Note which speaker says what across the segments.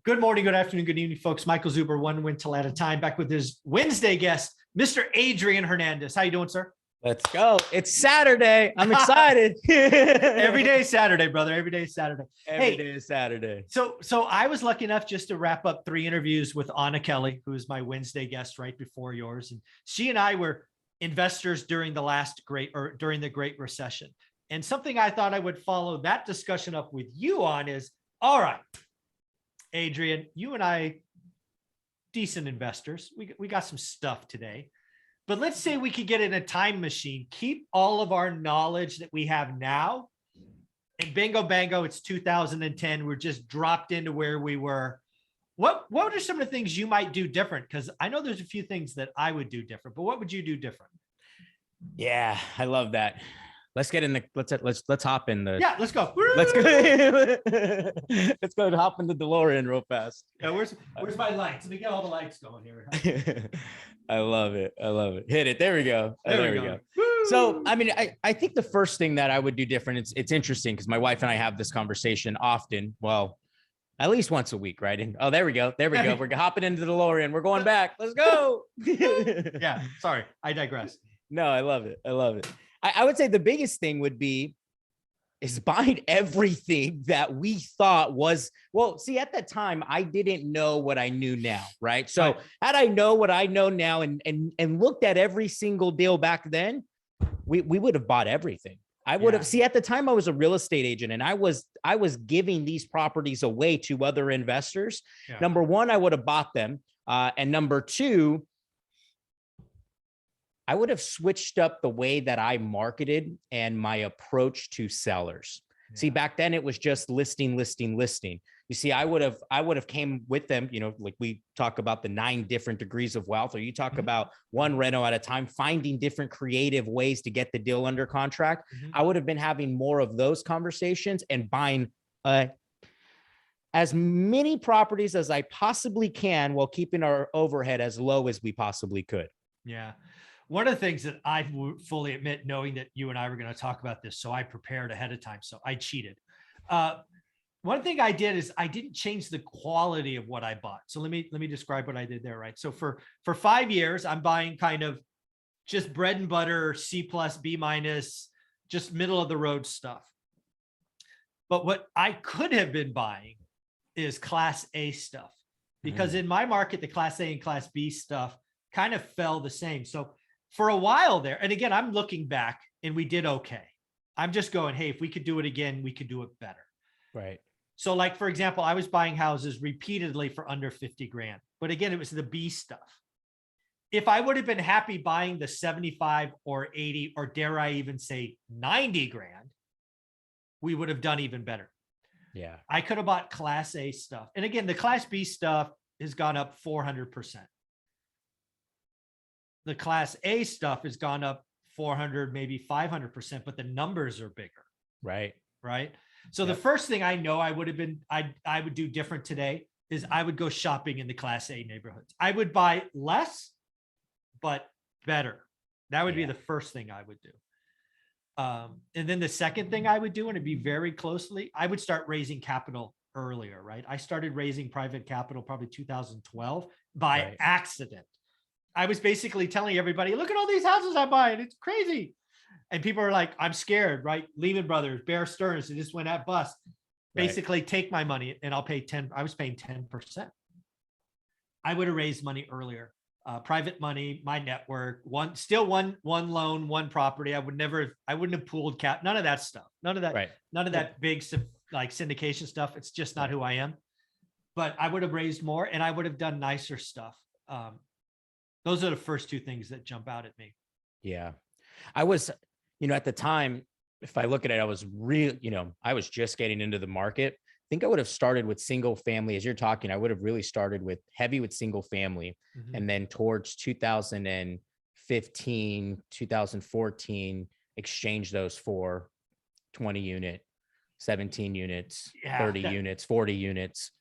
Speaker 1: Good morning, good afternoon, good evening, folks. Michael Zuber, one rental at a time, back with his Wednesday guest, Mr. Adrian Hernandez. How you doing, sir?
Speaker 2: Let's go. It's Saturday. I'm excited.
Speaker 1: Every day is Saturday, brother. Every day is Saturday.
Speaker 2: Every day is Saturday.
Speaker 1: So I was lucky enough just to wrap up 3 interviews with Anna Kelly, who is my Wednesday guest right before yours. And she and I were investors during during the Great Recession. And something I thought I would follow that discussion up with you on is, all right, Adrian, you and I, decent investors, we got some stuff today, but let's say we could get in a time machine, keep all of our knowledge that we have now, and bingo bango, it's 2010. We're just dropped into where we were. What are some of the things you might do different? Because I know there's a few things that I would do different, but what would you do different?
Speaker 2: Yeah, I love that. Let's get in the let's hop in the
Speaker 1: let's go.
Speaker 2: Let's go. Let's go and hop in the DeLorean real fast.
Speaker 1: Yeah, where's my lights? Let me get all the lights going here.
Speaker 2: I love it. I love it. Hit it. There we go.
Speaker 1: There we go.
Speaker 2: So, I mean, I think the first thing that I would do different, it's interesting because my wife and I have this conversation often. Well, at least once a week, right? And oh, there we go. There we go. We're hopping into the DeLorean. We're going back. Let's go.
Speaker 1: Yeah. Sorry. I digress.
Speaker 2: No, I love it. I love it. I would say the biggest thing would be is buying everything that we thought was, well, see, at that time, I didn't know what I knew now, right? So had I know what I know now and looked at every single deal back then, we would have bought everything. I would have, see, at the time I was a real estate agent and I was giving these properties away to other investors. Yeah. Number one, I would have bought them. And number two, I would have switched up the way that I marketed and my approach to sellers. Yeah. See, back then it was just listing. You see, I would have came with them, you know, like we talk about the 9 different degrees of wealth, or you talk about one reno at a time, finding different creative ways to get the deal under contract. I would have been having more of those conversations and buying as many properties as I possibly can while keeping our overhead as low as we possibly could.
Speaker 1: Yeah. One of the things that I fully admit, knowing that you and I were going to talk about this, so I prepared ahead of time, so I cheated. One thing I did is I didn't change the quality of what I bought. So let me describe what I did there, right? So for 5 years, I'm buying kind of just bread and butter, C+, B-, just middle of the road stuff. But what I could have been buying is Class A stuff, because in my market, the Class A and Class B stuff kind of fell the same. So for a while there, and again, I'm looking back and we did okay. I'm just going, hey, if we could do it again, we could do it better.
Speaker 2: Right.
Speaker 1: So like, for example, I was buying houses repeatedly for under 50 grand, but again, it was the B stuff. If I would have been happy buying the 75 or 80, or dare I even say 90 grand, we would have done even better.
Speaker 2: Yeah. I
Speaker 1: could have bought Class A stuff. And again, the Class B stuff has gone up 400%. The Class A stuff has gone up 400, maybe 500%, but the numbers are bigger.
Speaker 2: Right.
Speaker 1: Right. So the first thing I know I would do different today is I would go shopping in the Class A neighborhoods. I would buy less, but better. That would be the first thing I would do. And then the second thing I would do, and it'd be very closely, I would start raising capital earlier, right? I started raising private capital probably 2012 by accident. I was basically telling everybody, look at all these houses I'm buying. It's crazy. And people are like, I'm scared, right? Lehman Brothers, Bear Stearns, it just went at bust. Basically take my money and I'll pay 10. I was paying 10%. I would have raised money earlier. Private money, my network, one loan, one property. I wouldn't have pooled cap, none of that stuff. None of that, none of that big like syndication stuff. It's just not who I am. But I would have raised more and I would have done nicer stuff. Those are the first 2 things that jump out at me.
Speaker 2: Yeah. I was, at the time, if I look at it, I was I was just getting into the market. I think I would have started with single family. As you're talking, I would have really started with single family. And then towards 2015, 2014, exchange those for 20 unit, 17 units, 30 units, 40 units.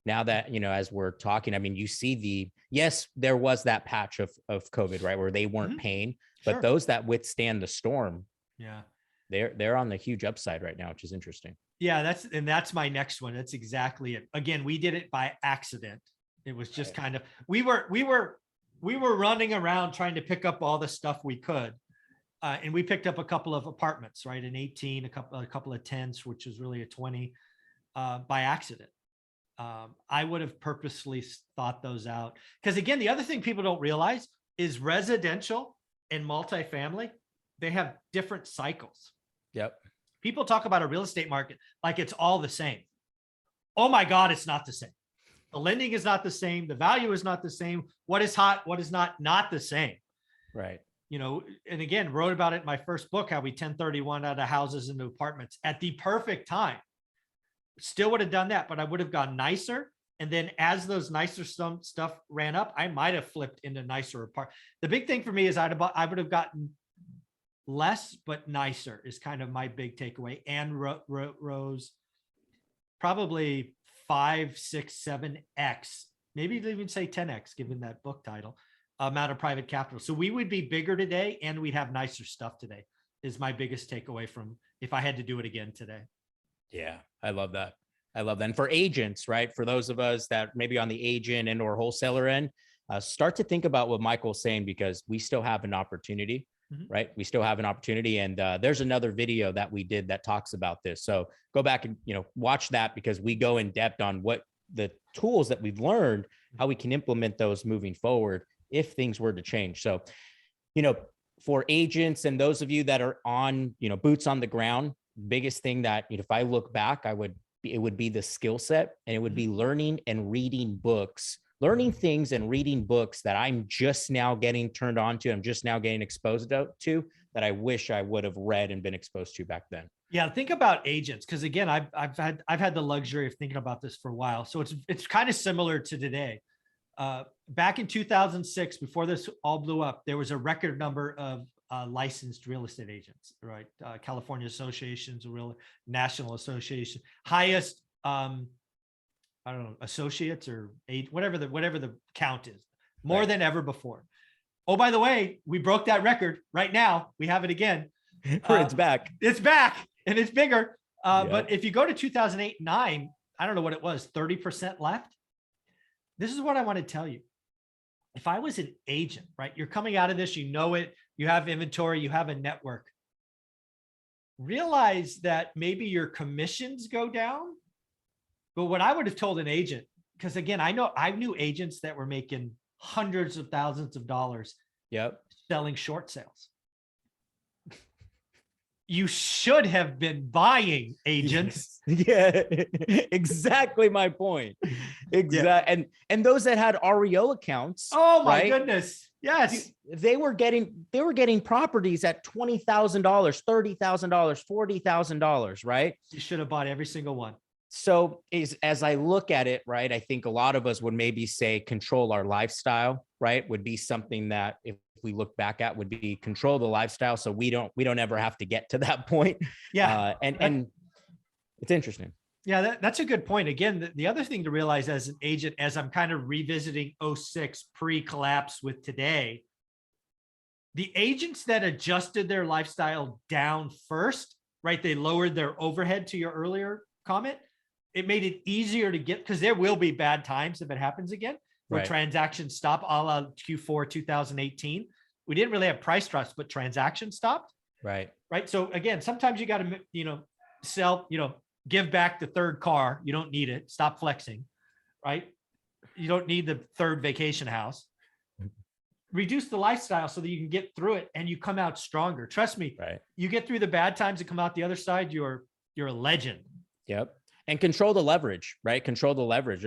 Speaker 2: Now that, as we're talking, I mean, you see yes, there was that patch of COVID, right? Where they weren't paying, but those that withstand the storm.
Speaker 1: Yeah.
Speaker 2: they're on the huge upside right now, which is interesting.
Speaker 1: Yeah, that's my next one. That's exactly it. Again, we did it by accident. It was just kind of, we were running around trying to pick up all the stuff we could. And we picked up a couple of apartments, right? An 18, a couple of 10s, which was really a 20, by accident. I would have purposely thought those out. Because again, the other thing people don't realize is residential and multifamily, they have different cycles.
Speaker 2: Yep.
Speaker 1: People talk about a real estate market like it's all the same. Oh my God, it's not the same. The lending is not the same. The value is not the same. What is hot, what is not the same.
Speaker 2: Right.
Speaker 1: You know, and again, wrote about it in my first book, how we 1031 out of houses into apartments at the perfect time. Still would have done that, but I would have gone nicer. And then as those nicer stuff ran up, I might have flipped into nicer apartments. The big thing for me is I would have gotten less, but nicer is kind of my big takeaway. And rose probably 5, 6, 7x, maybe even say 10x, given that book title, amount of private capital. So we would be bigger today and we'd have nicer stuff today is my biggest takeaway from if I had to do it again today.
Speaker 2: Yeah, I love that. I love that. And for agents, right? For those of us that maybe on the agent and or wholesaler end, start to think about what Michael's saying, because we still have an opportunity, right? We still have an opportunity. And there's another video that we did that talks about this. So go back and, watch that, because we go in depth on what the tools that we've learned, how we can implement those moving forward if things were to change. So, for agents and those of you that are on, boots on the ground, biggest thing that, if I look back, it would be the skill set, and it would be learning and reading books, learning things and reading books that I'm just now getting turned on to. I'm just now getting exposed to that I wish I would have read and been exposed to back then.
Speaker 1: Yeah, think about agents, because again, I've had the luxury of thinking about this for a while. So it's kind of similar to today. Back in 2006, before this all blew up, there was a record number of licensed real estate agents, right? California Associations, National Association, highest, I don't know, associates or whatever the count is, more than ever before. Oh, by the way, we broke that record right now. We have it again.
Speaker 2: It's back.
Speaker 1: It's back and it's bigger. But if you go to 2008, 9, I don't know what it was, 30% left. This is what I want to tell you. If I was an agent, right? You're coming out of this, you know it, you have inventory, you have a network. Realize that maybe your commissions go down. But what I would have told an agent, because again, I knew agents that were making hundreds of thousands of dollars selling short sales. You should have been buying, agents.
Speaker 2: Yes. Yeah, exactly my point. Exactly. Yeah. And those that had REO accounts.
Speaker 1: Oh my goodness. Yes.
Speaker 2: They were getting properties at $20,000, $30,000, $40,000, right?
Speaker 1: You should have bought every single one.
Speaker 2: So as I look at it, right, I think a lot of us would maybe say control our lifestyle, right? Would be something that if we look back at would be control the lifestyle. So we don't ever have to get to that point.
Speaker 1: Yeah.
Speaker 2: And it's interesting.
Speaker 1: Yeah, that's a good point. Again, the other thing to realize as an agent, as I'm kind of revisiting 06 pre-collapse with today, the agents that adjusted their lifestyle down first, right? They lowered their overhead, to your earlier comment. It made it easier to get, because there will be bad times if it happens again, where transactions stop, a la Q4 2018. We didn't really have price drops, but transactions stopped. Right. So again, sometimes you got to, sell, give back the third car. You don't need it. Stop flexing, right? You don't need the third vacation house. Reduce the lifestyle so that you can get through it and you come out stronger. Trust me. Right. You get through the bad times and come out the other side, you're a legend. Yep.
Speaker 2: And control the leverage, right? Control the leverage.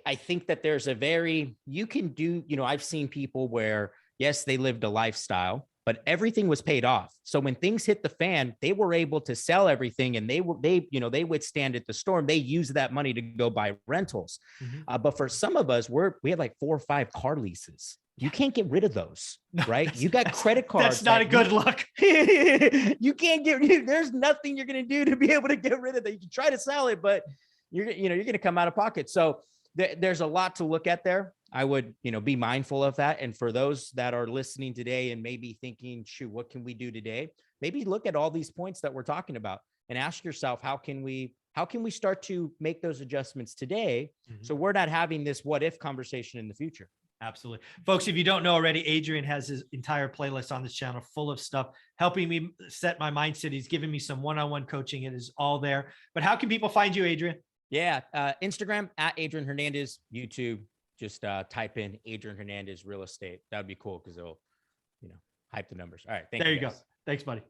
Speaker 2: I think that there's you can do, I've seen people where, yes, they lived a lifestyle, but everything was paid off. So when things hit the fan, they were able to sell everything and they withstand the storm. They used that money to go buy rentals. Mm-hmm. But for some of us, we had like 4 or 5 car leases. You can't get rid of those, right? You got credit cards.
Speaker 1: That's not a good look.
Speaker 2: You can't there's nothing you're going to do to be able to get rid of that. You can try to sell it, but you're going to come out of pocket. So there's a lot to look at there. I would, be mindful of that. And for those that are listening today and maybe thinking, shoot, what can we do today? maybe look at all these points that we're talking about and ask yourself, how can we start to make those adjustments today?
Speaker 1: Mhm.
Speaker 2: So we're not having this what if conversation in the future.
Speaker 1: Absolutely. Folks, if you don't know already, Adrian has his entire playlist on this channel full of stuff, helping me set my mindset. He's giving me some one-on-one coaching. It is all there. But how can people find you, Adrian?
Speaker 2: Yeah. Instagram at Adrian Hernandez, YouTube, just type in Adrian Hernandez real estate. That would be cool because it'll, hype the numbers. All right. Thank
Speaker 1: There
Speaker 2: you
Speaker 1: you
Speaker 2: guys.
Speaker 1: go. Thanks, buddy.